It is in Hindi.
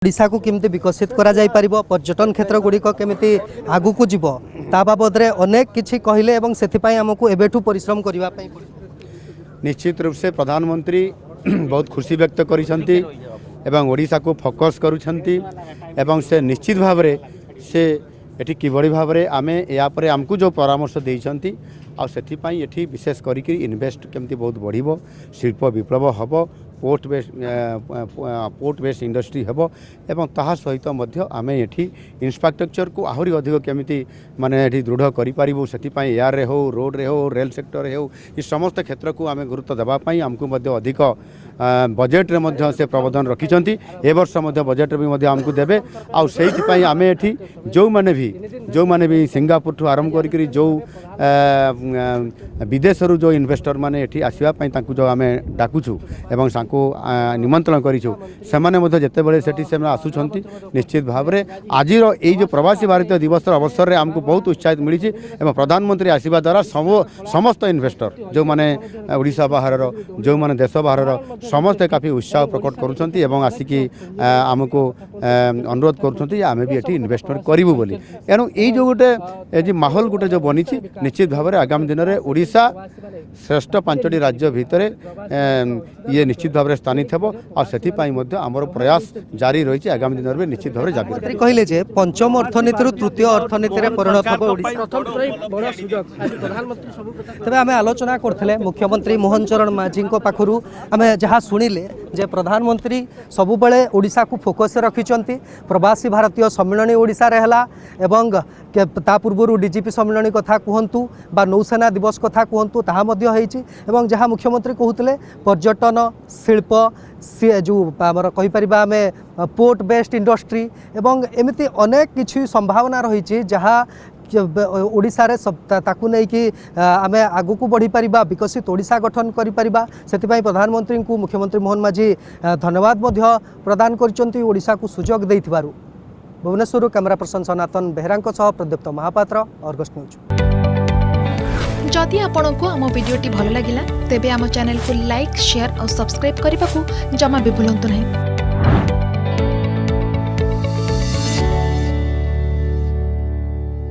ओडिशा को केमती विकसित करा जाई परिबो पर्यटन क्षेत्र गुड़िक केमती आगु को जीवो ता बाबद रे अनेक किछि कहिले एवं सेथिपाई हमकु एबेठु परिश्रम करिवा पई निश्चित रूप से प्रधानमंत्री बहुत खुशी व्यक्त करिसंती एवं ओडिशा को फोकस करूछंती एवं से निश्चित भाव रे से एठी किबड़ी भाव रे आमे या परे हमकु जो परामर्श देइछंती आ सेथिपाई एठी विशेष करिकि इन्वेस्ट केमती बहुत बढ़िबो शिल्प विप्लव हबो पोर्ट बेस्ड इंडस्ट्री हेबो एवं ताहा सहित मध्य आमे एठी इंफ्रास्ट्रक्चर को आहुरी अधिक केमिति माने एठी दृढ़ करि पारिबो सेथिपाई एयर रे हो रोड रे हो रेल सेक्टर रे हो ई समस्त क्षेत्र को आमे गुरुत्व देबा पई हमकु मध्य अधिक बजेट रे मध्य से प्रावधान रखिछंती ए वर्ष मध्य बजेट रे भी मध्य हमकु देबे आ सेहि पई आमे एठी जो माने भी सिंगापुर ठु आरंभ करिकरी जो विदेश रु जो इन्वेस्टर माने एठी आसीबा पई तांकु जो आमे डाकुछु एवं को निमंत्रण करिछु सेमाने मध्ये जेते बेले सेठी से आसुछंती निश्चित भाव रे आजिर एई जो प्रवासी भारतीय दिवस अवसर रे हमको बहुत उत्साहित मिली एवं प्रधानमंत्री आसीबा द्वारा समस्त इन्वेस्टर जो माने ओडिशा बाहर जो माने देश बाहर समस्त काफी उत्साह प्रकट करूछंती एवं आसिकी हमको अनुरोध करूछंती आमे भी एठी इन्वेस्टमेंट करिवु बोली एनु एई जो गोटे ए जे माहौल गोटे जो बनिछि निश्चित भाव रे आगामी दिन रे ओडिशा श्रेष्ठ 5टी राज्य भितरे ये निश्चित भाव स्थानित हेबो आ सेति पई मध्ये हमर प्रयास जारी रहिछि आगामी दिन रे निश्चित भाव जारी कहले जे पंचम अर्थनीति रु तृतीय अर्थनीति रे परिणत हेबो ओडिशा बड़ा सुजोग आज प्रधानमंत्री सब तबे आमे आलोचना करथिले मुख्यमंत्री मोहन चरण माझी को पाखरु आमे जहा सुनिले जे प्रधानमंत्री सबु बेले ओडिशा को फोकस रखिचंती प्रवासी भारतीय सम्मेलन ओडिशा रे हला एवं ता पूर्व डीजीपी सम्मेलन कथा कहतु बा नौसेना दिवस कथा कहतु ताहा मध्य होईछि एवं जहाँ मुख्यमंत्री कहते पर्यटन शिल्प सी जो आमर कहीपर आम पोर्ट बेस्ड इंडस्ट्री एवं एमती अनेक किछि संभावना रही जहाँ ओडिशा रे ताकू नहीं कि आम आगु को बढ़ी पारिबा विकसित ओडिशा गठन करि पारिबा सेतिपई प्रधानमंत्री को मुख्यमंत्री मोहन माझी धन्यवाद मध्य प्रदान करिसंती ओडिशा को सुजोग देइथिबारु। भुवनेश्वर कैमरा पर्सन सनातन बेहरांक सह प्रदीप्त महापात्र अर्गस न्यूज। जदि आपंक आम भिडी भल लगा तेब आम चैनल को लाइक शेयर और सब्सक्राइब करने को जमा भी भूलु नहीं।